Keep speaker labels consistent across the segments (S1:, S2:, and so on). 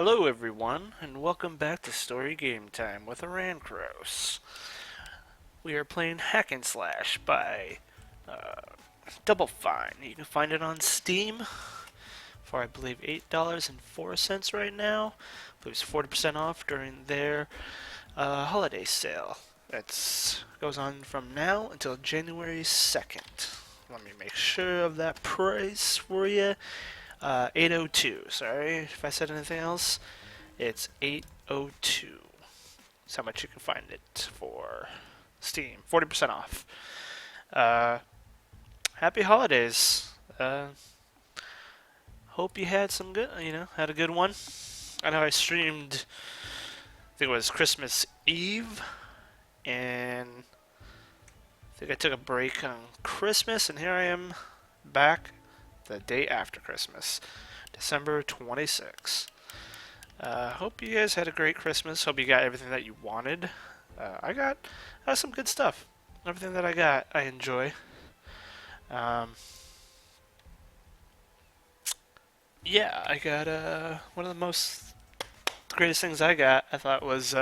S1: Hello everyone, and welcome back to Story Game Time with Arancros. We are playing Hack and Slash by Double Fine. You can find it on Steam for I believe $8.04 right now. I believe it's 40% off during their holiday sale. That goes on from now until January 2nd. Let me make sure of that price for you. 802. Sorry if I said anything else. It's 802. That's how much you can find it for Steam. 40% off. Uh, Happy holidays. Hope you had some good, had a good one. I know I streamed, I think it was Christmas Eve, and I think I took a break on Christmas, and here I am back the day after Christmas, December 26th. Hope you guys had a great Christmas. Hope you got everything that you wanted. I got some good stuff. Everything that I got, I enjoy. Um, yeah, I got one of the most greatest things I got. I thought was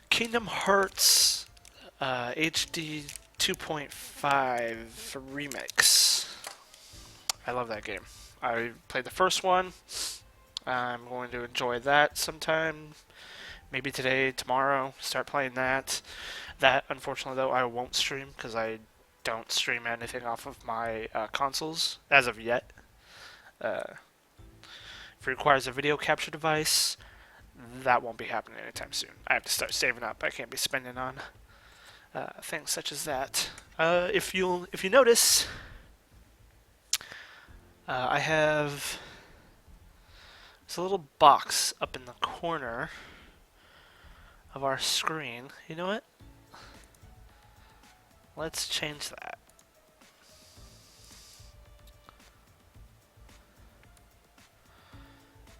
S1: Kingdom Hearts HD 2.5 remix. I love that game. I played the first one. I'm going to enjoy that sometime. Maybe today, tomorrow, start playing that. That, unfortunately, though, I won't stream because I don't stream anything off of my consoles as of yet. Uh, if it requires a video capture device, that won't be happening anytime soon. I have to start saving up. I can't be spending on things such as that. If you notice, I have this little box up in the corner of our screen. You know what? Let's change that.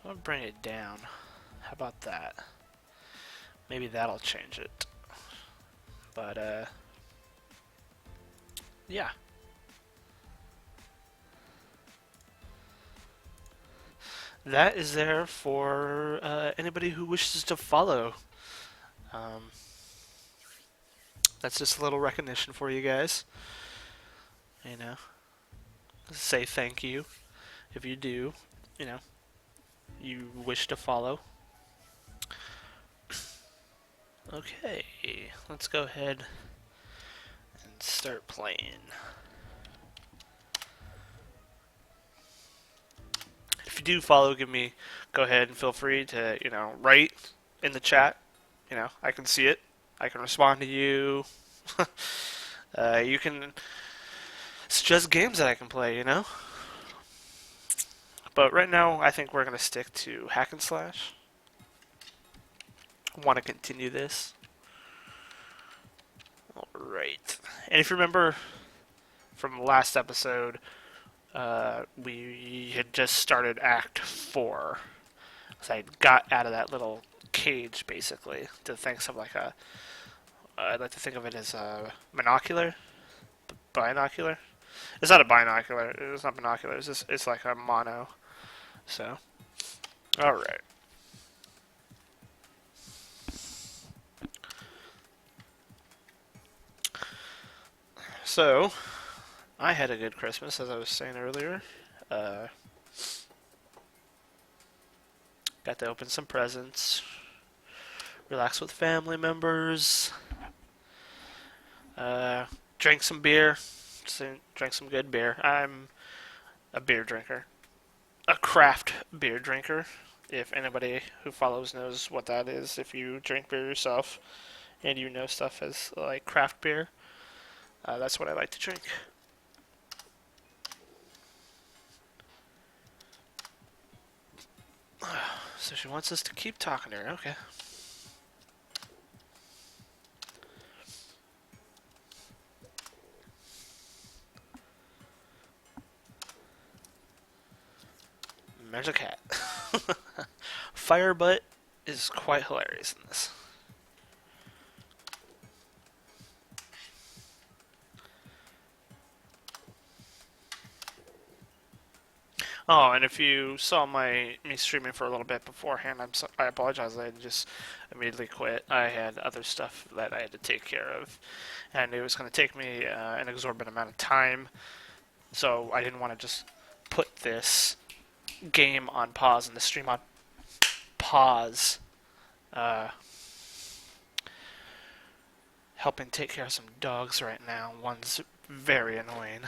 S1: I'm gonna bring it down. How about that? Maybe that'll change it. But yeah. That is there for anybody who wishes to follow. Um, that's just a little recognition for you guys. You know, say thank you if you do. You know, you wish to follow. Okay, let's go ahead and start playing. If you do follow, go ahead and feel free to, write in the chat. I can see it. I can respond to you. You can suggest games that I can play. But right now, I think we're going to stick to Hack and Slash. I want to continue this. Alright. And if you remember from the last episode, we had just started Act 4. So I got out of that little cage, basically, to think of like a... I'd like to think of it as a monocular? Binocular? It's not a binocular. It's not binocular. It's like a mono. So, alright. So, I had a good Christmas, as I was saying earlier. Got to open some presents, relax with family members, drank some beer, drank some good beer. I'm a beer drinker, a craft beer drinker. If anybody who follows knows what that is, if you drink beer yourself and you know stuff as like craft beer, that's what I like to drink. So she wants us to keep talking to her. Okay. There's a cat. Firebutt is quite hilarious in this. Oh, and if you saw me streaming for a little bit beforehand, I apologize. I just immediately quit. I had other stuff that I had to take care of, and it was going to take me an exorbitant amount of time. So I didn't want to just put this game on pause and the stream on pause. Uh, Helping take care of some dogs right now. One's very annoying.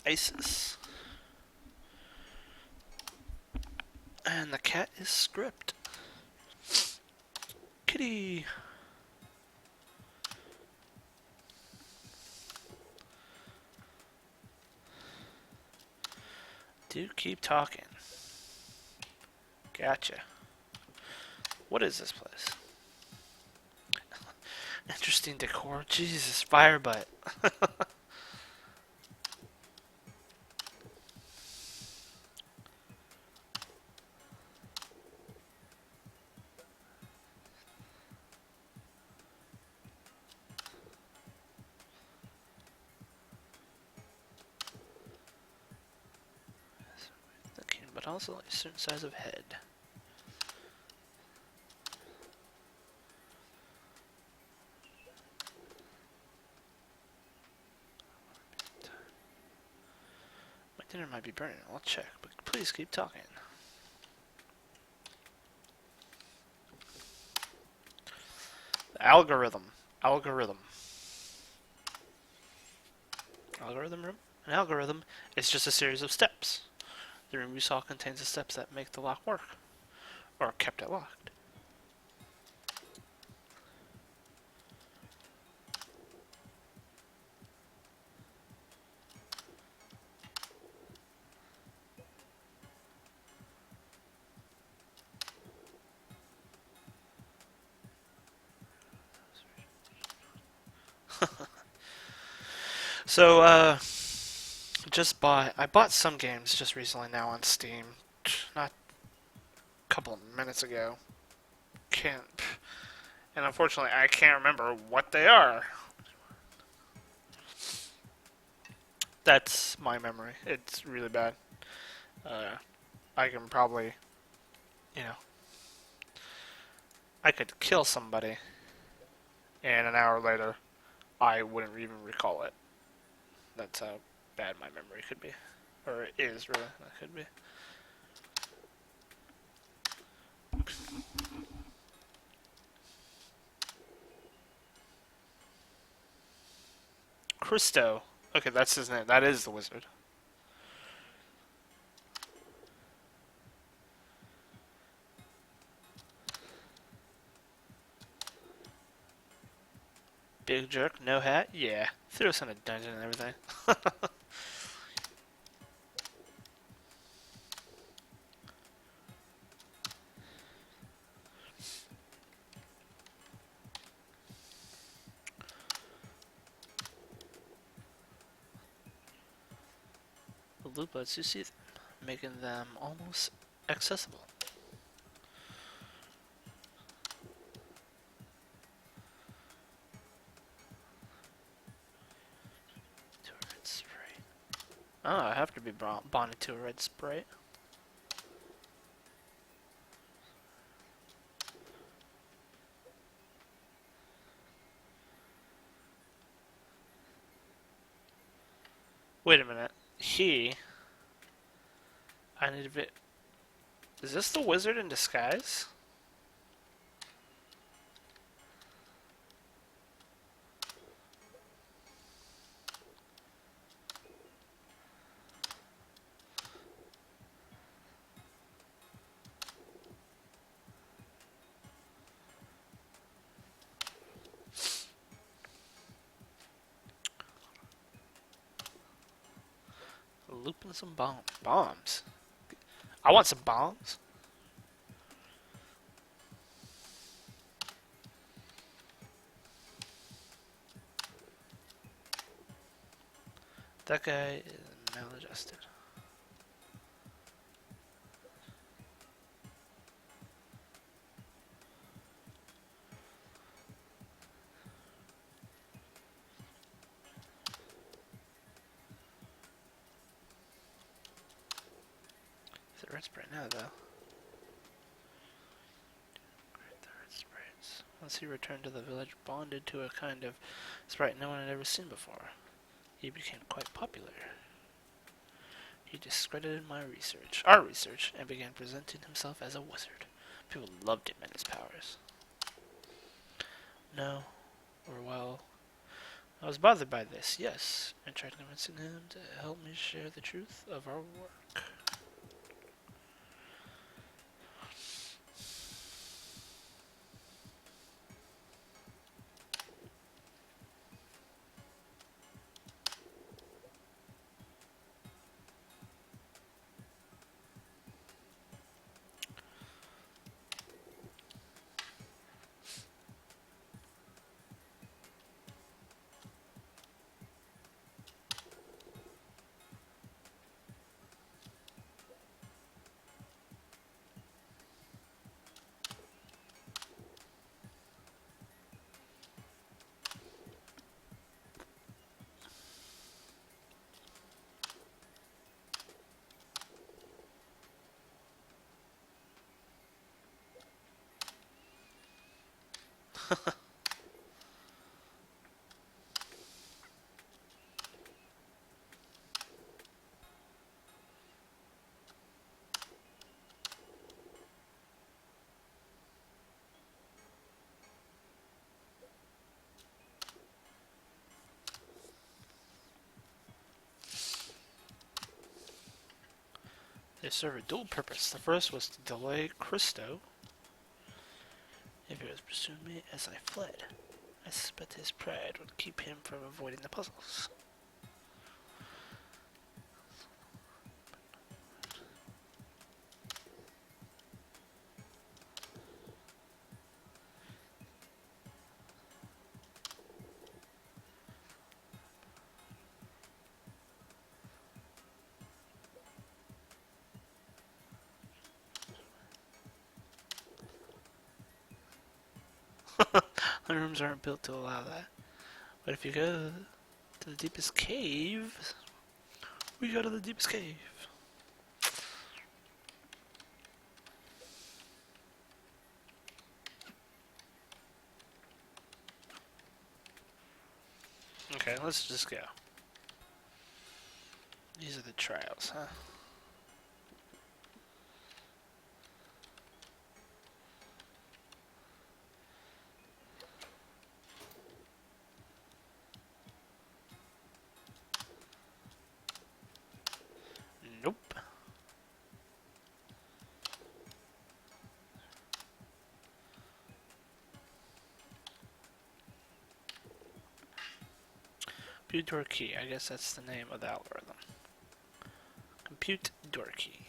S1: ISIS. And the cat is Script. Kitty. Do keep talking. Gotcha. What is this place? Interesting decor. Jesus, firebutt. But also like a certain size of head. My dinner might be burning. I'll check, but please keep talking. Algorithm. Algorithm. Algorithm room? An algorithm is just a series of steps. The room you saw contains the steps that make the lock work. Or kept it locked. So, I bought some games just recently now on Steam. Not a couple of minutes ago. Can't. And unfortunately, I can't remember what they are. That's my memory. It's really bad. I can probably, you know, I could kill somebody, and an hour later, I wouldn't even recall it. That's how bad my memory could be. Or it is, really. That could be. Christo. Okay, that's his name. That is the wizard. Big jerk, no hat? Yeah. Threw us in a dungeon and everything. The loop lets you see them, making them almost accessible. To a red sprite. Oh, I have to be bonded to a red sprite. Wait a minute. I need a bit. Is this the wizard in disguise? Looping some bombs. I want some bombs. That guy is maladjusted. red sprite now, though. The red sprites. Once he returned to the village, bonded to a kind of sprite no one had ever seen before. He became quite popular. He discredited our research, and began presenting himself as a wizard. People loved him and his powers. No, or well, I was bothered by this, yes, and tried convincing him to help me share the truth of our work. They serve a dual purpose. The first was to delay Christo if he was pursuing me as I fled. I suspect his pride would keep him from avoiding the puzzles. The rooms aren't built to allow that. But if you go to the deepest cave, we go to the deepest cave. Okay, let's just go. These are the trials, huh? Nope. Compute door key. I guess that's the name of the algorithm. Compute door key.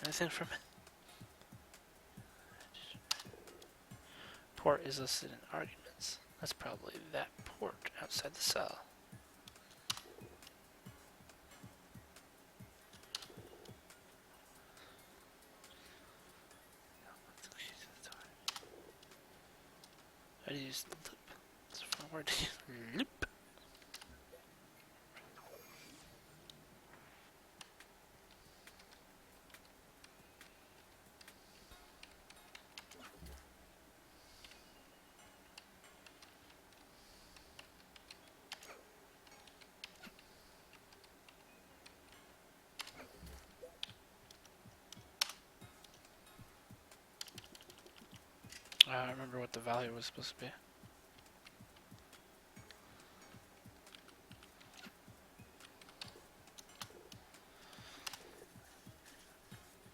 S1: Anything from it? Port is listed in arguments. That's probably that port outside the cell. How do you use the loop? It's a fun word to use. Loop. I don't remember what the value was supposed to be.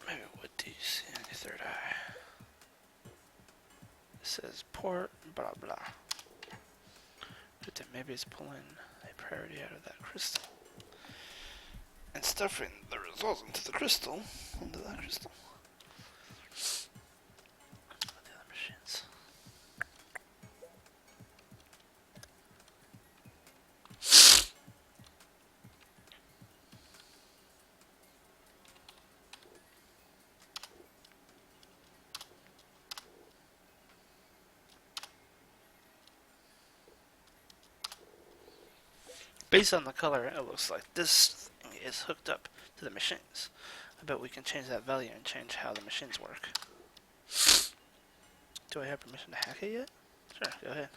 S1: Maybe what do you see in your third eye? It says port, blah blah. But then maybe it's pulling a priority out of that crystal and stuffing the results into the crystal, into that crystal. The other machines. Based on the color, it looks like this thing is hooked up to the machines. I bet we can change that value and change how the machines work. Do I have permission to hack it yet? Sure, go ahead.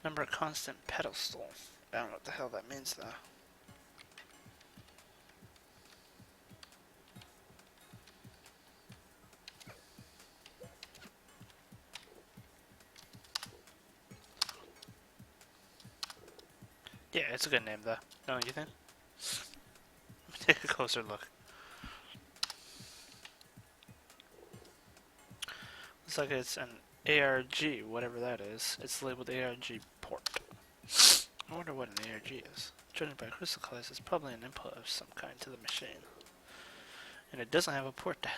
S1: Remember constant pedestal. I don't know what the hell that means though. Yeah, it's a good name though, don't you think? Let me take a closer look. Looks like it's an ARG, whatever that is. It's labeled ARG port. I wonder what an ARG is. Judging by crystal colors, it's probably an input of some kind to the machine. And it doesn't have a port to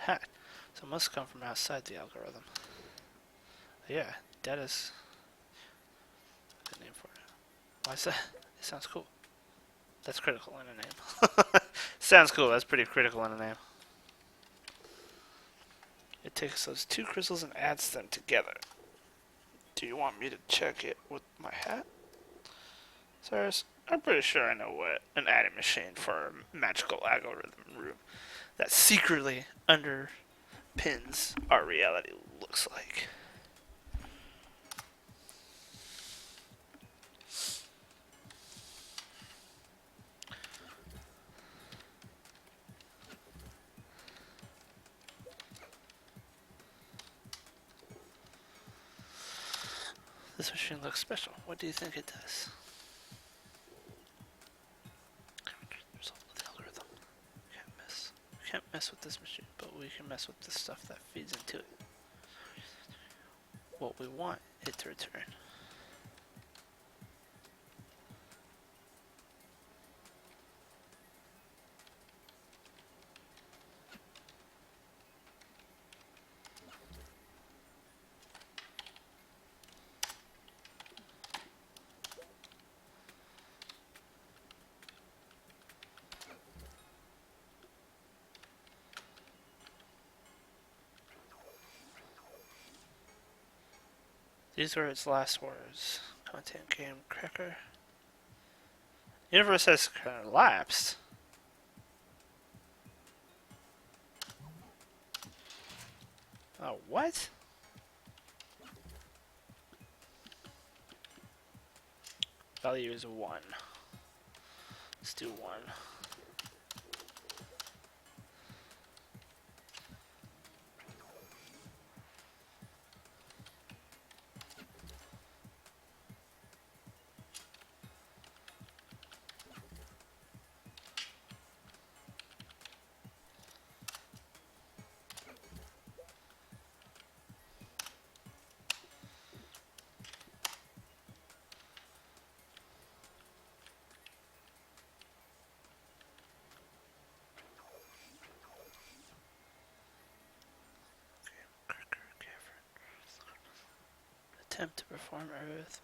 S1: hack, so it must come from outside the algorithm. Yeah, that is a good name for it. Why is that? It sounds cool. That's critical in a name. Sounds cool, that's pretty critical in a name. It takes those two crystals and adds them together. Do you want me to check it with my hat? Cyrus, I'm pretty sure I know what an adding machine for a magical algorithm room that secretly underpins our reality looks like. This machine looks special. What do you think it does? Result of the algorithm. We can't mess with this machine, but we can mess with the stuff that feeds into it. What we want it to return. These were its last words. Content game cracker. Universe has collapsed. Oh, what? Value is 1. Let's do 1. Attempt to perform Earth.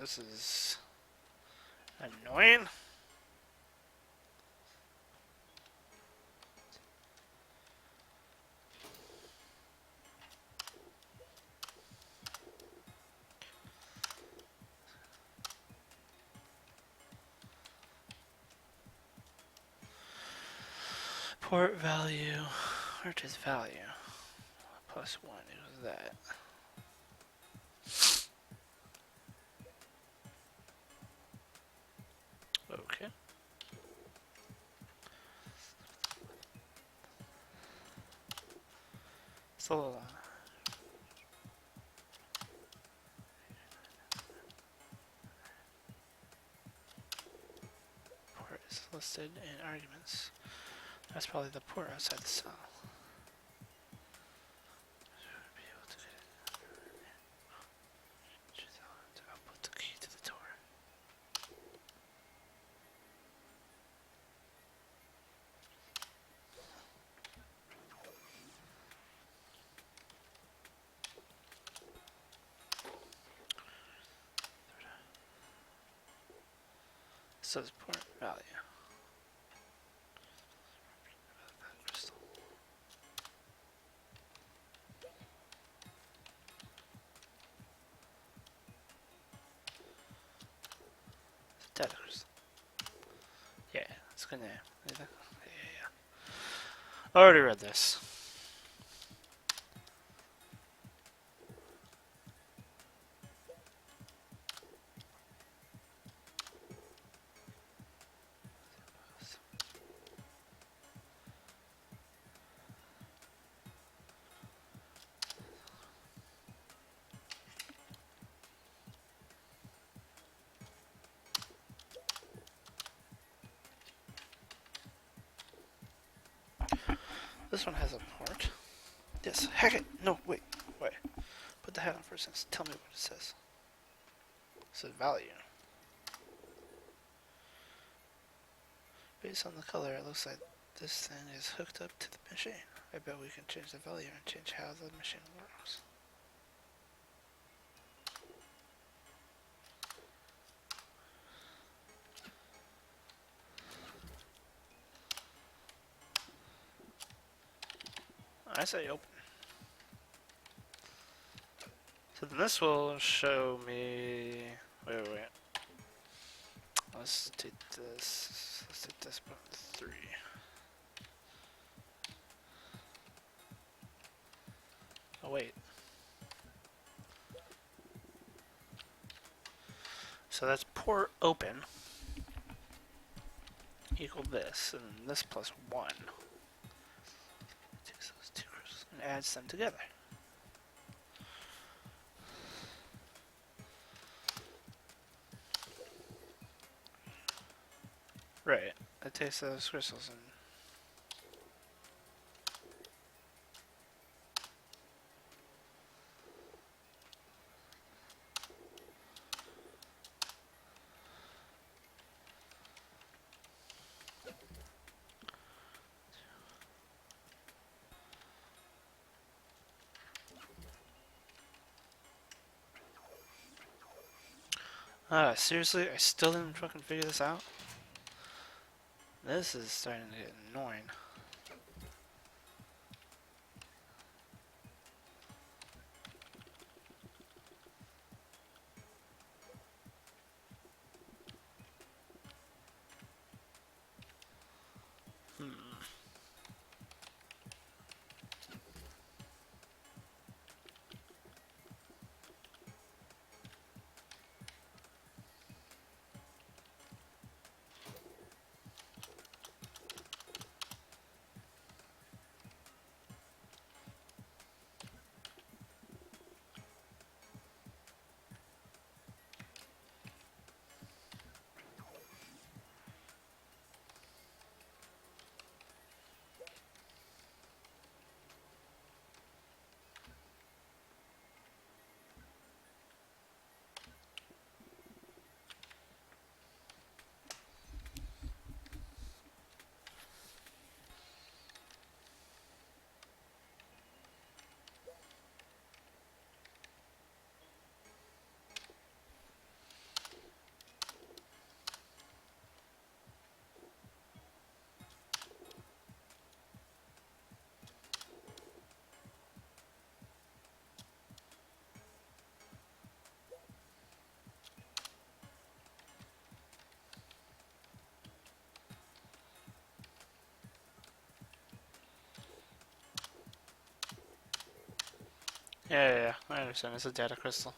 S1: This is annoying. Port value. Where is value? +1 equals that. Okay. So port is listed in arguments. That's probably the port outside the cell. Be able to output the key to the door. says port value. Crystal. Data crystal. Yeah, it's good name. Yeah. I already read this. This one has a port. Yes, hack it. No, wait. Put the hat on first and tell me what it says. It says value. Based on the color, it looks like this thing is hooked up to the machine. I bet we can change the value and change how the machine works. I say open. So then this will show me. Wait. Let's take this. Let's take this button 3. Oh wait. So that's port open equal this, and this plus 1. Takes those two crystals and adds them together. Right. It takes those crystals and seriously? I still didn't fucking figure this out? This is starting to get annoying. Yeah, I understand. It's a data crystal.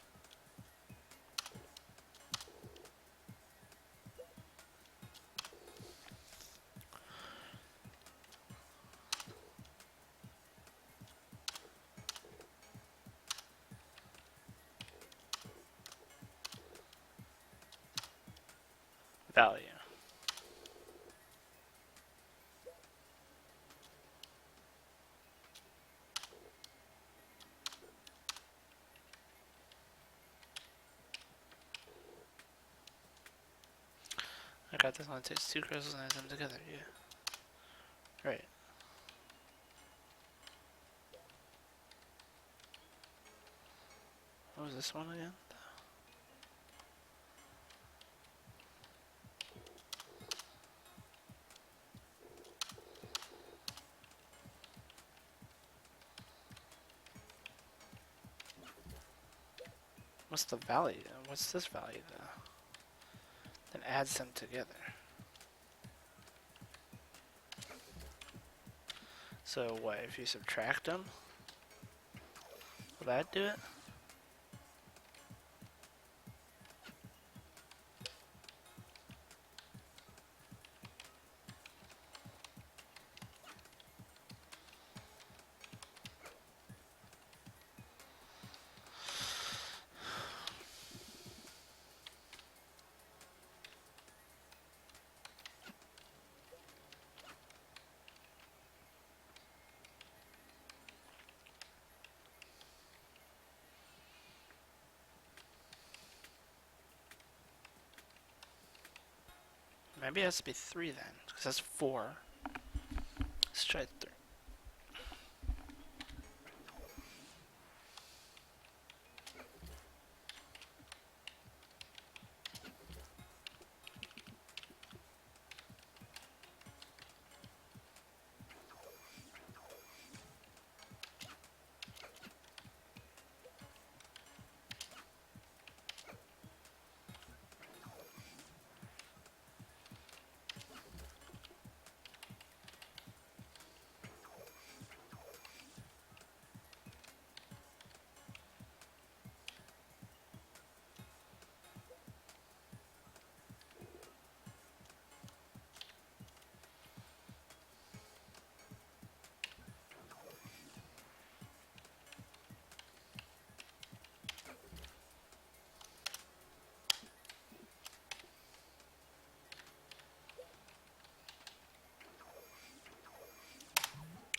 S1: Value. I got this one. It takes two crystals and adds them together. Yeah. Right. What was this one again? What's the value? What's this value though? Then adds them together. So what, if you subtract them? Will that do it? Maybe it has to be 3 then, because that's 4. Let's try 3.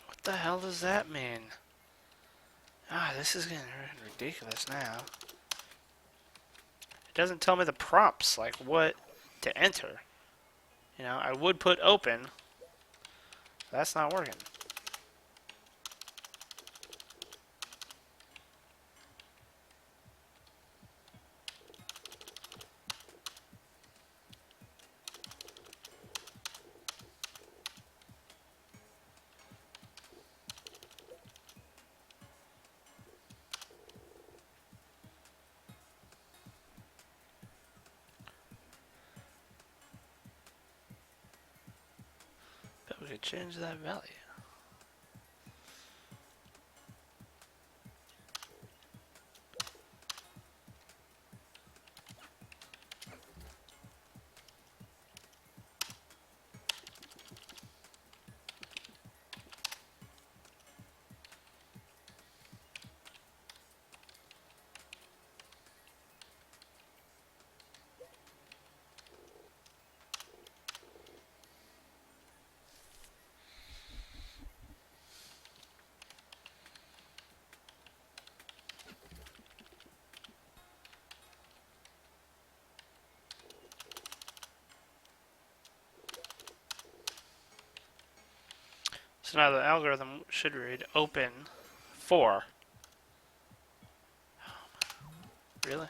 S1: What the hell does that mean? Ah, this is getting ridiculous now. It doesn't tell me the prompts, like what to enter. You know, I would put open. That's not working. But we could change that value. So now the algorithm should read open 4. Really?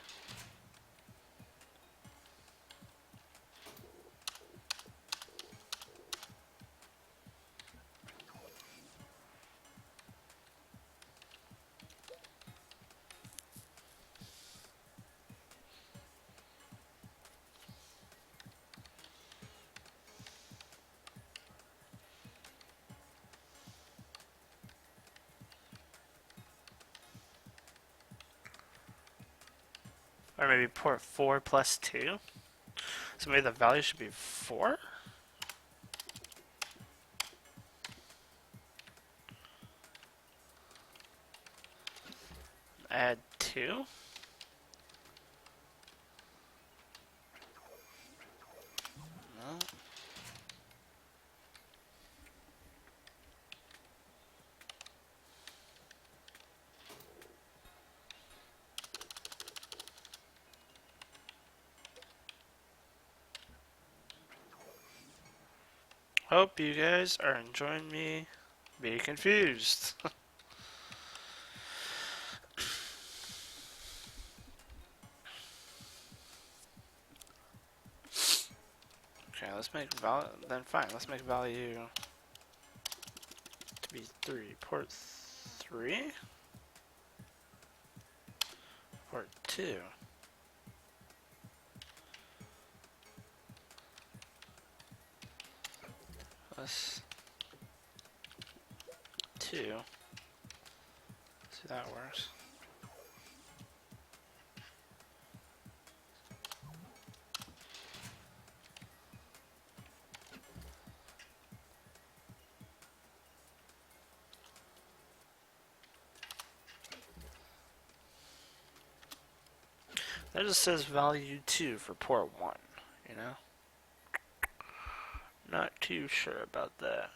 S1: Or maybe port 4 plus 2? So maybe the value should be 4? Add 2? No. Hope you guys are enjoying me be confused. Okay, let's make value, then fine, let's make value to be 3. Port 3? Port 2. Plus 2. See if that works. That just says value 2 for port 1, you know? Not too sure about that.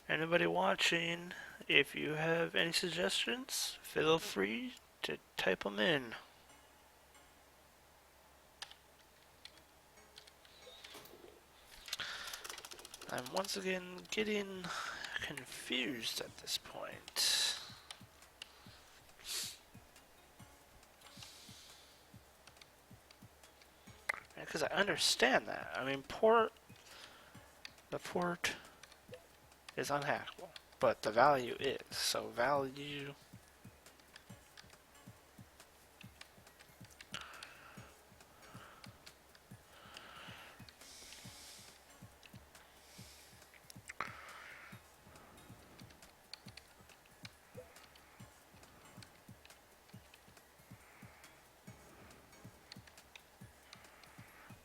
S1: Anybody watching, if you have any suggestions, feel free to type them in. I'm once again getting confused at this point. Because I understand that. I mean, the port is unhackable, but the value is. So value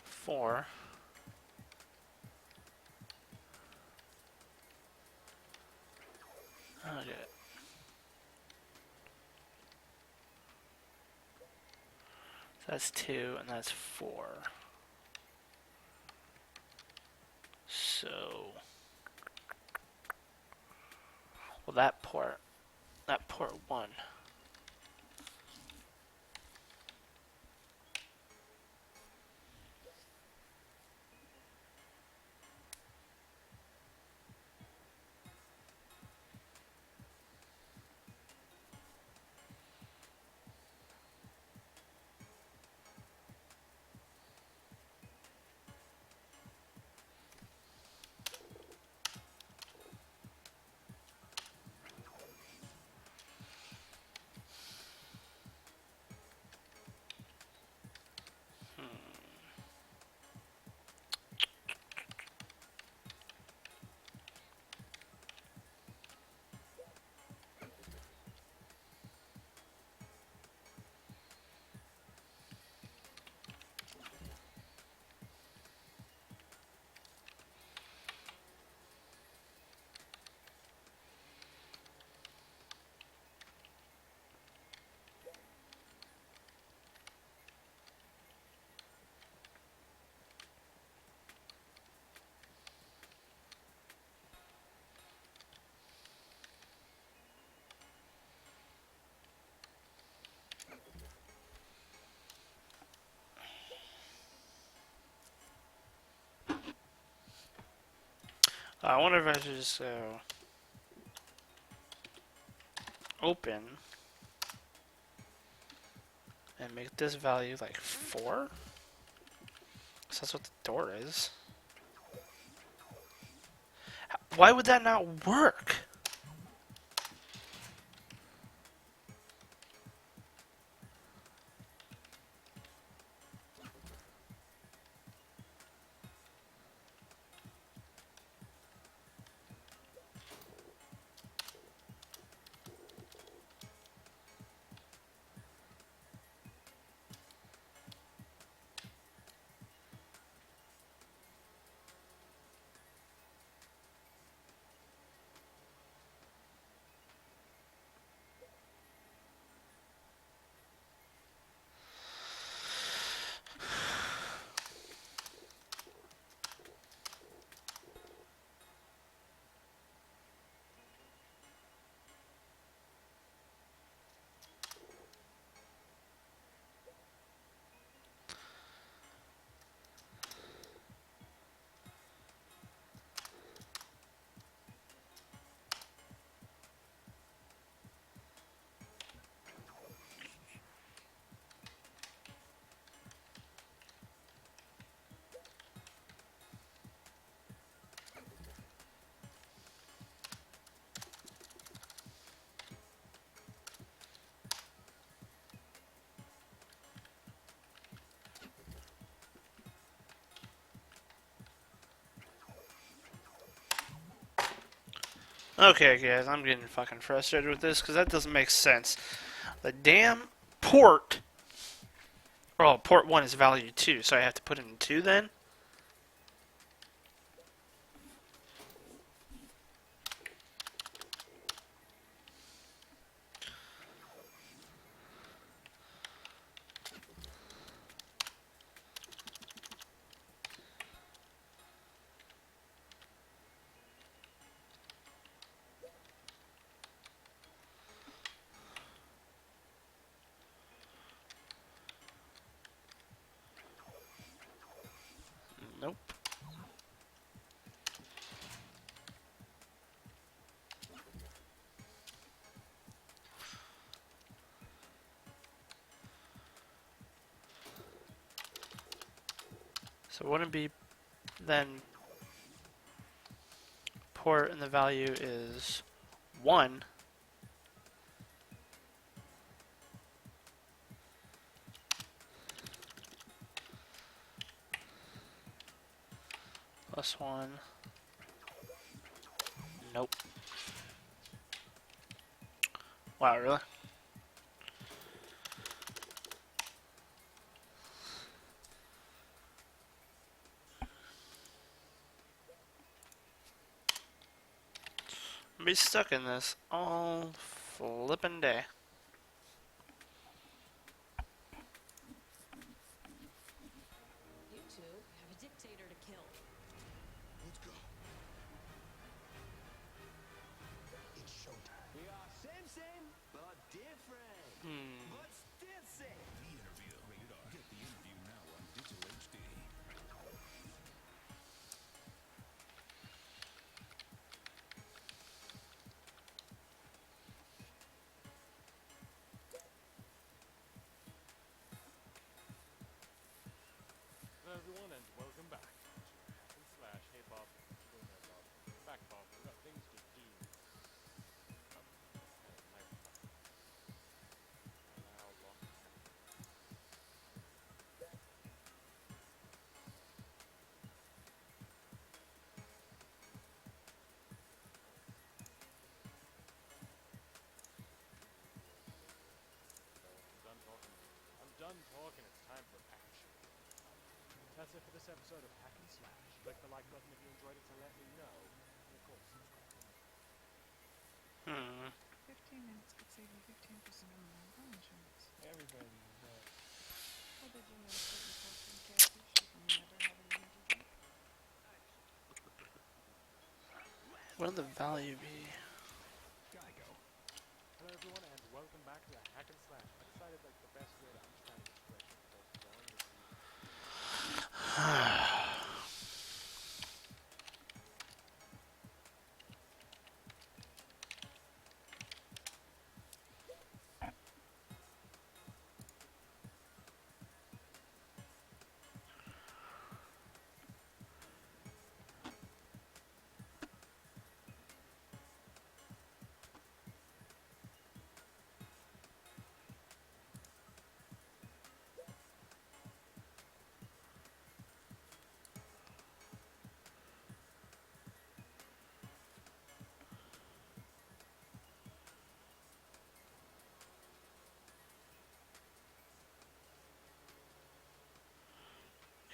S1: four okay. So that's 2 and that's 4. So well that port 1. I wonder if I should just open and make this value like 4? So that's what the door is. Why would that not work? Okay, guys, I'm getting fucking frustrated with this because that doesn't make sense. The damn port. Oh, port 1 is value 2, so I have to put in 2 then? Nope. So wouldn't it be then port and the value is 1 plus 1. Nope. Wow, really? I'm be stuck in this all flippin' day.
S2: You two have a dictator to kill.
S3: Let's go. It's showtime.
S4: We are same, but different. But still same.
S3: The interview. Rated R. Get the interview now on Digital HD.
S5: Hello everyone and welcome back to Hack and Slash. Hey Bob, still there Bob. Back Bob, we've got things to do. My allow lock. I'm done talking, it's time for action. That's it for this episode of Hack and Slash. Click the like button if you enjoyed it to let me know. And of course, subscribe.
S6: 15 minutes could save you 15% on mobile insurance.
S5: Everybody,
S6: How did you know certain parts and characters should never have an emoji?
S1: What would the value be?
S3: Geico.
S5: hello everyone and welcome back to Hack and Slash. I decided like the best way to understand this expression for going would be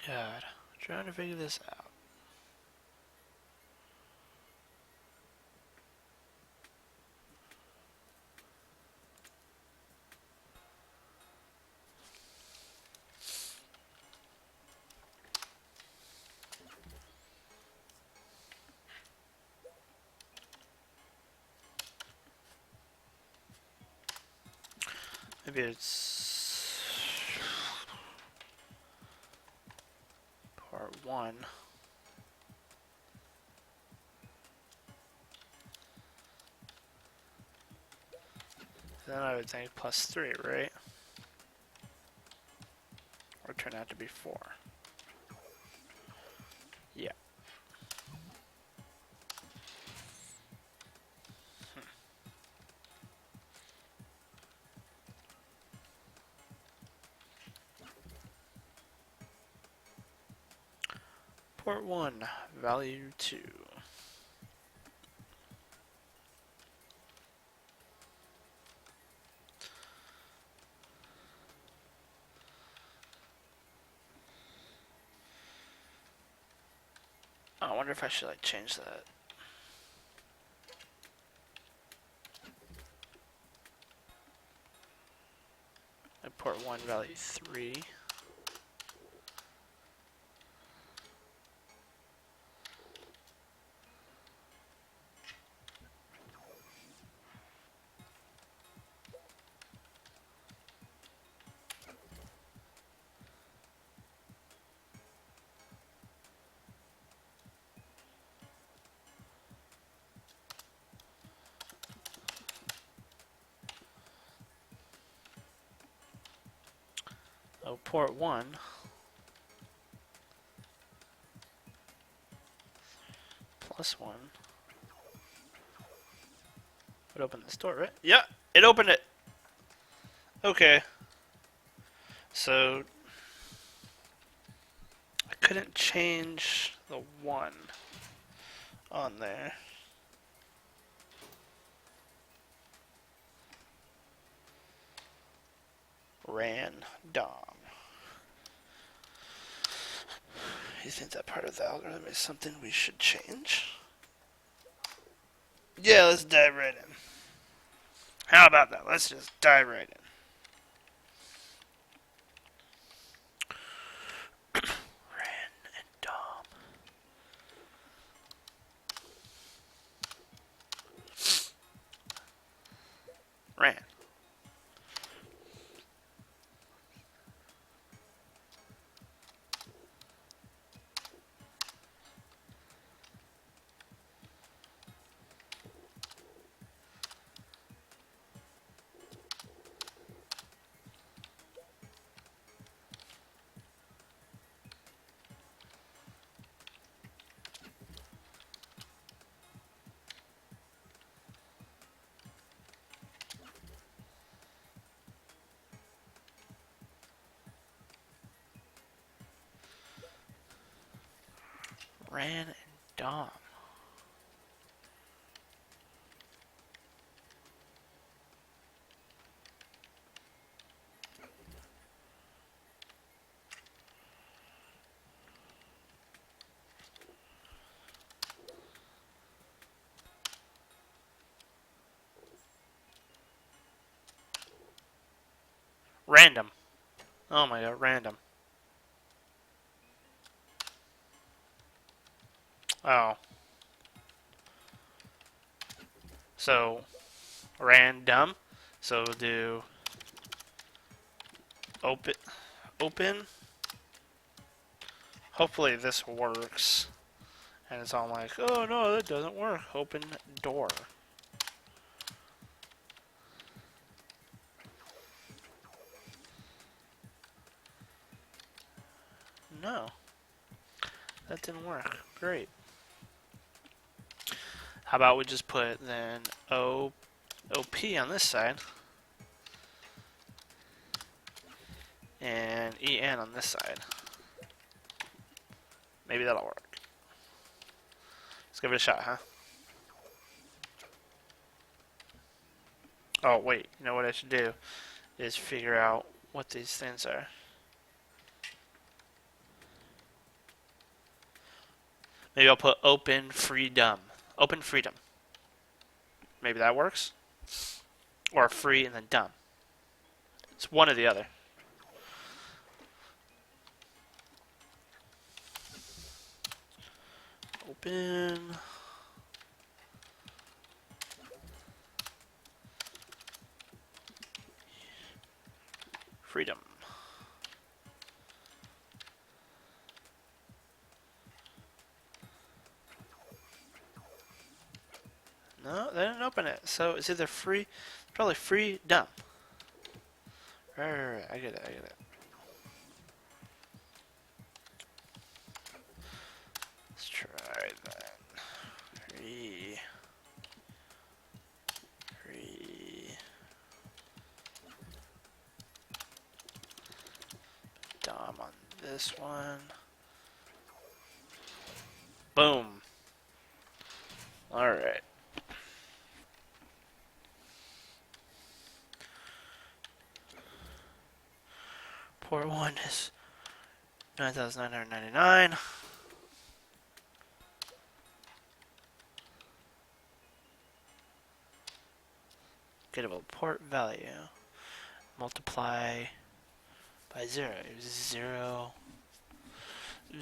S1: God, trying to figure this out. Maybe it's part 1. Then I would think plus 3, right? Or turn out to be 4. Yeah. Port 1, value 2. I wonder if I should like change that. Port 1 value 3. Oh, port 1. Plus 1. Would open this door, right? Yeah, it opened it. Okay. So I couldn't change the 1 on there. Random. You think that part of the algorithm is something we should change? Yeah, let's dive right in. How about that? Let's just dive right in. Random. Ran. Random. Random. Oh my god, random. Oh. So, random. So we'll do open. Hopefully this works. And it's all like, oh no, that doesn't work. Open door. No. That didn't work. Great. How about we just put then OP on this side. And EN on this side. Maybe that'll work. Let's give it a shot, huh? Oh, wait. You know what I should do? Is figure out what these things are. Maybe I'll put open freedom. Open freedom. Maybe that works? Or free and then dumb. It's one or the other. Open. Freedom. No, they didn't open it. So it's either free, probably free, dumb. Right. I get it. Let's try that. Free. Dumb on this one. Boom. Alright. Port 1 is 9,999. gettable port value. Multiply by 0. If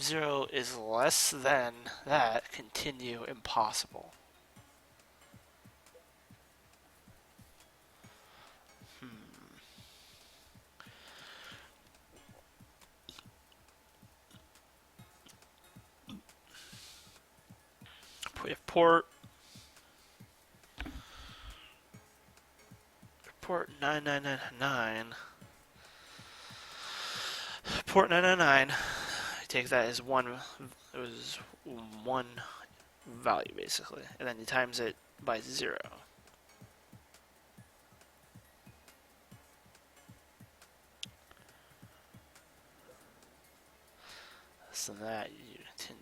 S1: 0 is less than that, continue impossible. We have port 9999. Port 999. Take that as one. It was one value basically, and then you times it by 0. So that you continue.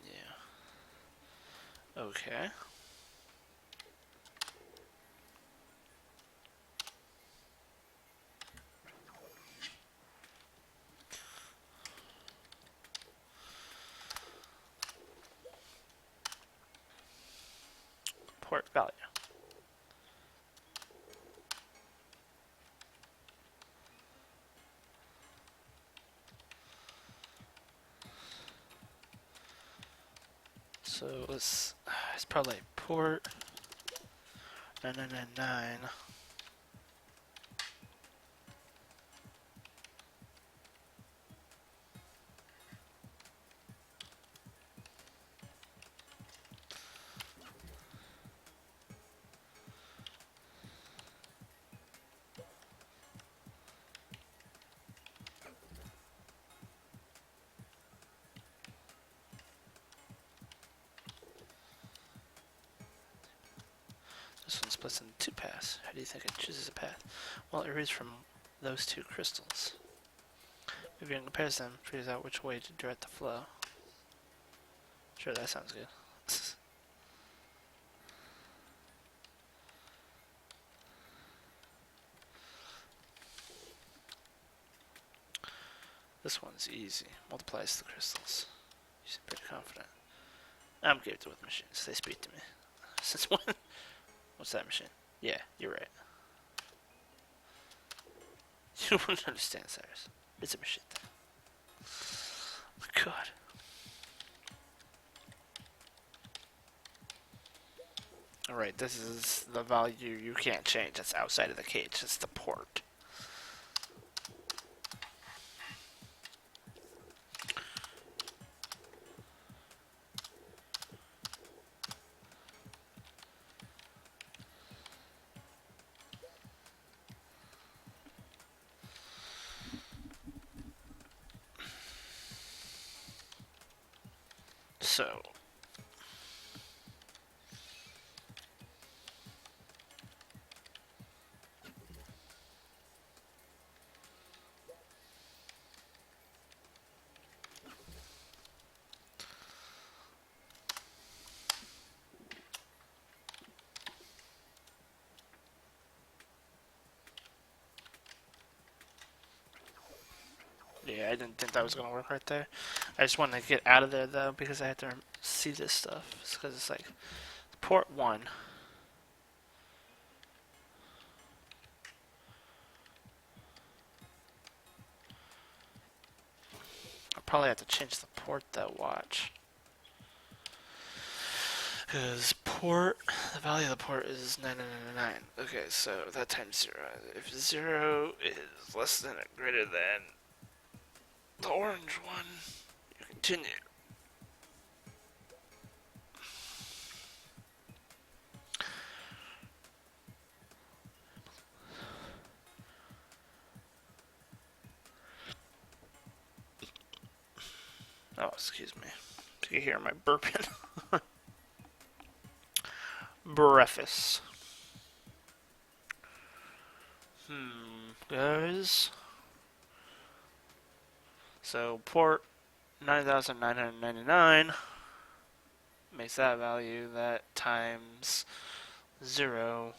S1: Okay. Port value. So it's probably port 9999. This one splits into 2 paths. How do you think it chooses a path? Well, it reads from those 2 crystals. Moving and compares them, figures out which way to direct the flow. Sure, that sounds good. This one's easy. Multiplies the crystals. You seem pretty confident. I'm gifted with machines. They speak to me. Since when? What's that machine? Yeah, you're right. You wouldn't understand, Cyrus. It's a machine thing. God. Alright, this is the value you can't change. That's outside of the cage. It's the port. So, yeah, I didn't think that was gonna work right there. I just wanted to get out of there though because I had to see this stuff. It's because it's like port 1. I'll probably have to change the port though, watch. Because port, the value of the port is 9999. Okay, so that times 0. If 0 is less than or greater than the orange one, you continue. Oh, excuse me. You can hear my burping. Breakfast. Guys. So port 9999 makes that value. That times 0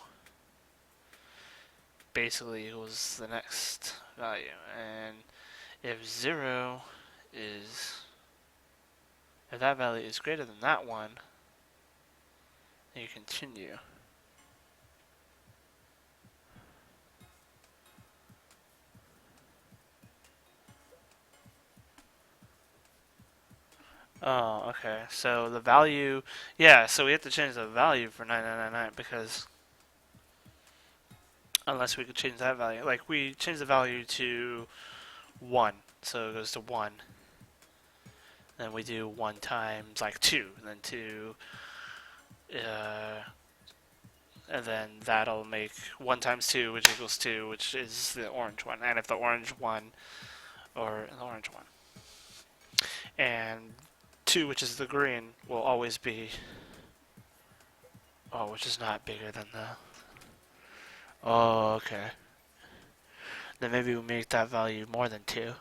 S1: basically equals the next value. And if 0 is, if that value is greater than that one, then you continue. Oh, okay. So the value, yeah. So we have to change the value for 9999 because unless we could change that value, like we change the value to 1, so it goes to 1. Then we do 1 times like 2, and then 2, uh, and then that'll make 1 times 2, which equals 2, which is the orange one. And if the orange one, or the orange one, and 2, which is the green, will always be, oh, which is not bigger than the, oh, okay. Then maybe we make that value more than 2.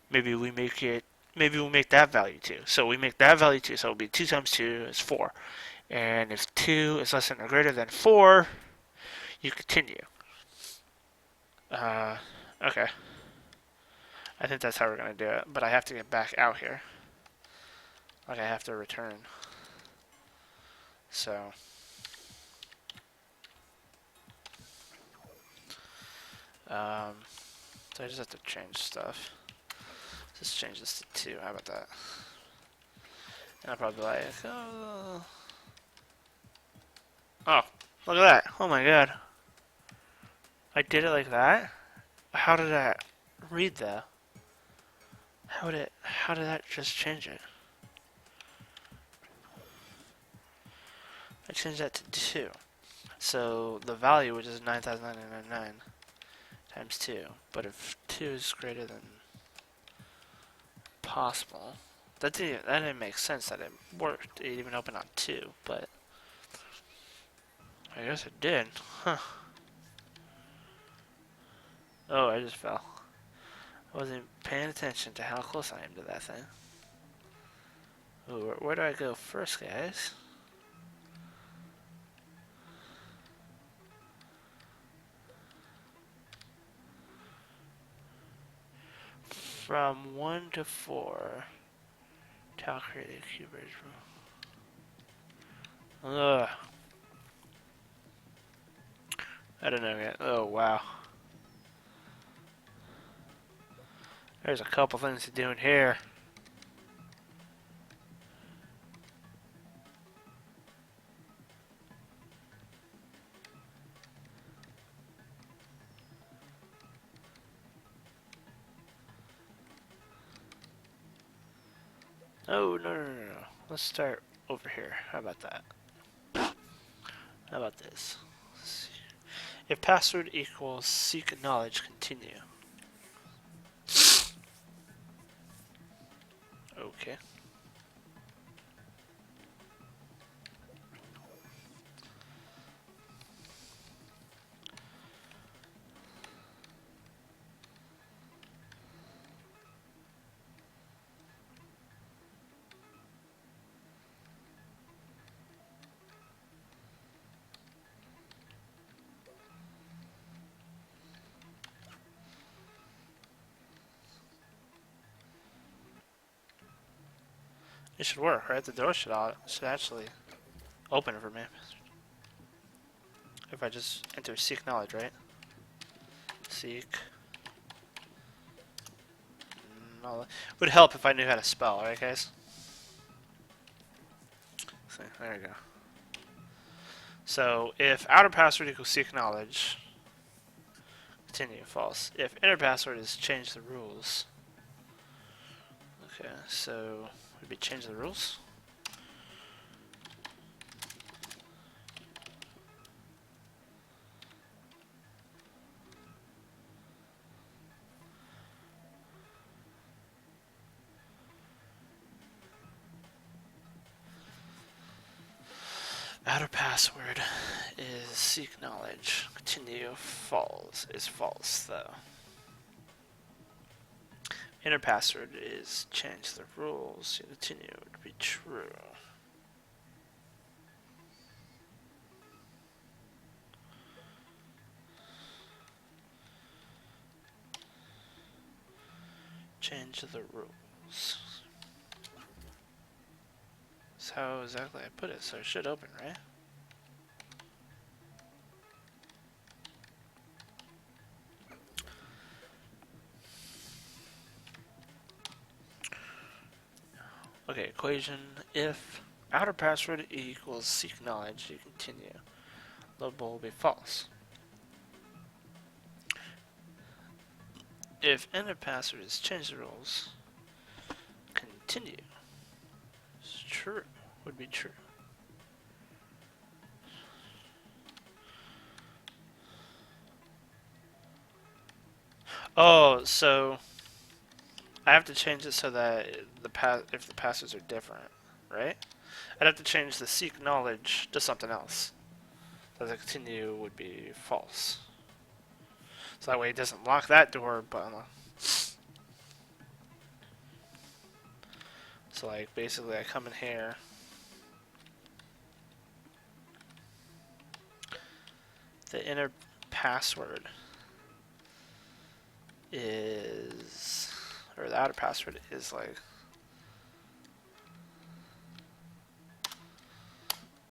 S1: Maybe we make it, maybe we'll make that value 2. So we make that value 2, so it'll be 2 times 2 is 4. And if 2 is less than or greater than 4, you continue. Okay. I think that's how we're going to do it, but I have to get back out here. Like I have to return. So so I just have to change stuff. Just change this to 2. How about that? And I'll probably be like, oh, look at that. Oh my god. I did it like that? How did that read though? How did that just change it? I changed that to 2. So the value, which is 9,999 times 2. But if 2 is greater than possible, that didn't make sense that it worked. It even opened on 2, but I guess it did. Huh. Oh, I just fell. I wasn't paying attention to how close I am to that thing. Ooh, where do I go first, guys? From 1 to 4. Tile created cube bridge. Ugh. I don't know yet. Oh, wow. There's a couple things to do in here. Oh, no. Let's start over here. How about that? How about this? If password equals seek knowledge, continue. Okay. It should work, right? The door should actually open for me. If I just enter seek knowledge, right? Seek knowledge. Would help if I knew how to spell, right, guys? So, there we go. So, if outer password equals seek knowledge, continue, false. If inner password is change the rules. Okay, so would be change the rules. Outer password is seek knowledge. Continue false is false though. Inner password is change the rules. Continue would be true. Change the rules. That's how exactly I put it, so it should open, right? Okay, equation. If outer password equals seek knowledge, you continue. Loadable will be false. If inner password is change the rules, continue. It's true. Would be true. Oh, so I have to change it so that if the passwords are different, right? I'd have to change the seek knowledge to something else. So the continue would be false. So that way it doesn't lock that door, but so like basically I come in here. The inner password is, or the outer password is like